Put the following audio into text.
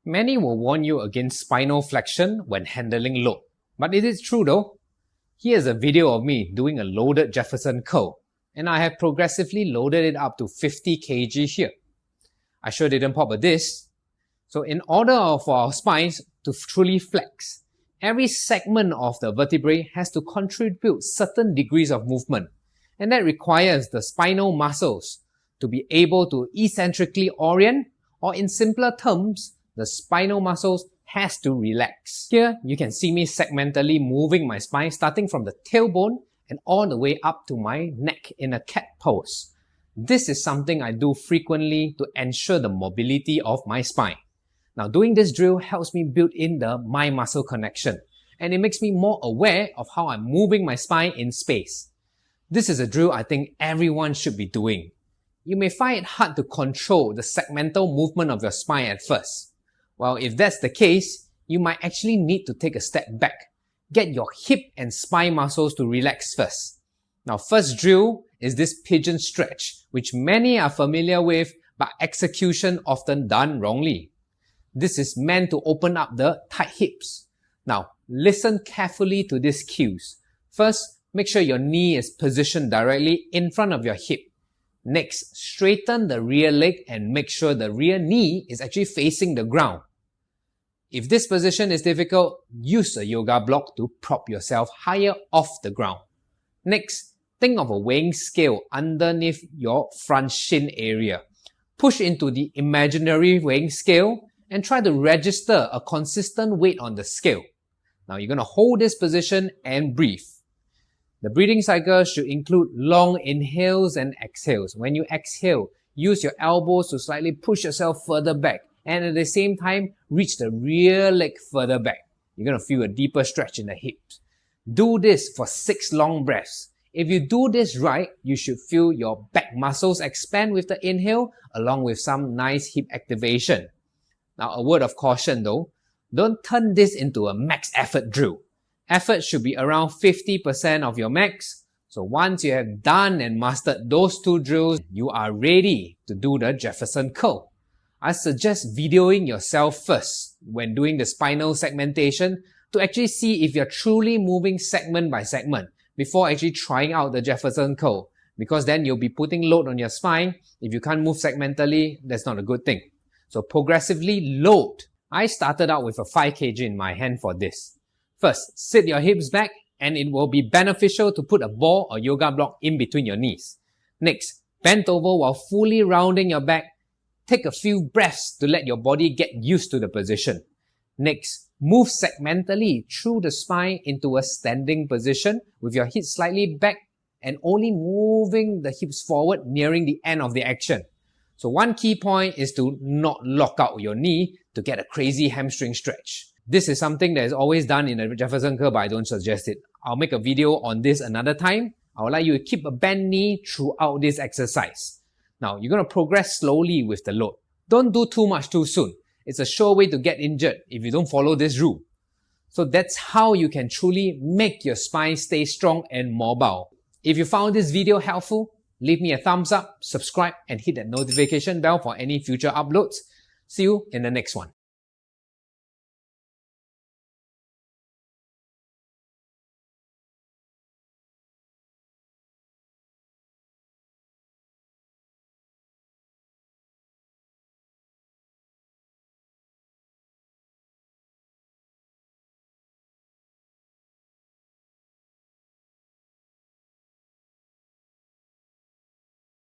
Many will warn you against spinal flexion when handling load. But is it true though? Here's a video of me doing a loaded Jefferson curl, and I have progressively loaded it up to 50 kg here. I sure didn't pop a disc. So in order for our spines to truly flex, every segment of the vertebrae has to contribute certain degrees of movement, and that requires the spinal muscles to be able to eccentrically orient, or in simpler terms, the spinal muscles has to relax. Here, you can see me segmentally moving my spine starting from the tailbone and all the way up to my neck in a cat pose. This is something I do frequently to ensure the mobility of my spine. Now, doing this drill helps me build in the mind-muscle connection, and it makes me more aware of how I'm moving my spine in space. This is a drill I think everyone should be doing. You may find it hard to control the segmental movement of your spine at first. Well, if that's the case, you might actually need to take a step back. Get your hip and spine muscles to relax first. Now, first drill is this pigeon stretch, which many are familiar with, but execution often done wrongly. This is meant to open up the tight hips. Now, listen carefully to these cues. First, make sure your knee is positioned directly in front of your hip. Next, straighten the rear leg and make sure the rear knee is actually facing the ground. If this position is difficult, use a yoga block to prop yourself higher off the ground. Next, think of a weighing scale underneath your front shin area. Push into the imaginary weighing scale and try to register a consistent weight on the scale. Now you're going to hold this position and breathe. The breathing cycle should include long inhales and exhales. When you exhale, use your elbows to slightly push yourself further back, and at the same time, reach the rear leg further back. You're going to feel a deeper stretch in the hips. Do this for 6 long breaths. If you do this right, you should feel your back muscles expand with the inhale, along with some nice hip activation. Now, a word of caution though, don't turn this into a max effort drill. Effort should be around 50% of your max. So once you have done and mastered those 2 drills, you are ready to do the Jefferson curl. I suggest videoing yourself first when doing the spinal segmentation to actually see if you're truly moving segment by segment before actually trying out the Jefferson curl, because then you'll be putting load on your spine. If you can't move segmentally, that's not a good thing. So progressively load. I started out with a 5 kg in my hand for this. First, sit your hips back, and it will be beneficial to put a ball or yoga block in between your knees. Next, bend over while fully rounding your back. Take a few breaths to let your body get used to the position. Next, move segmentally through the spine into a standing position with your hips slightly back and only moving the hips forward nearing the end of the action. So one key point is to not lock out your knee to get a crazy hamstring stretch. This is something that is always done in a Jefferson curl, but I don't suggest it. I'll make a video on this another time. I would like you to keep a bent knee throughout this exercise. Now, you're going to progress slowly with the load. Don't do too much too soon. It's a sure way to get injured if you don't follow this rule. So that's how you can truly make your spine stay strong and mobile. If you found this video helpful, leave me a thumbs up, subscribe, and hit that notification bell for any future uploads. See you in the next one.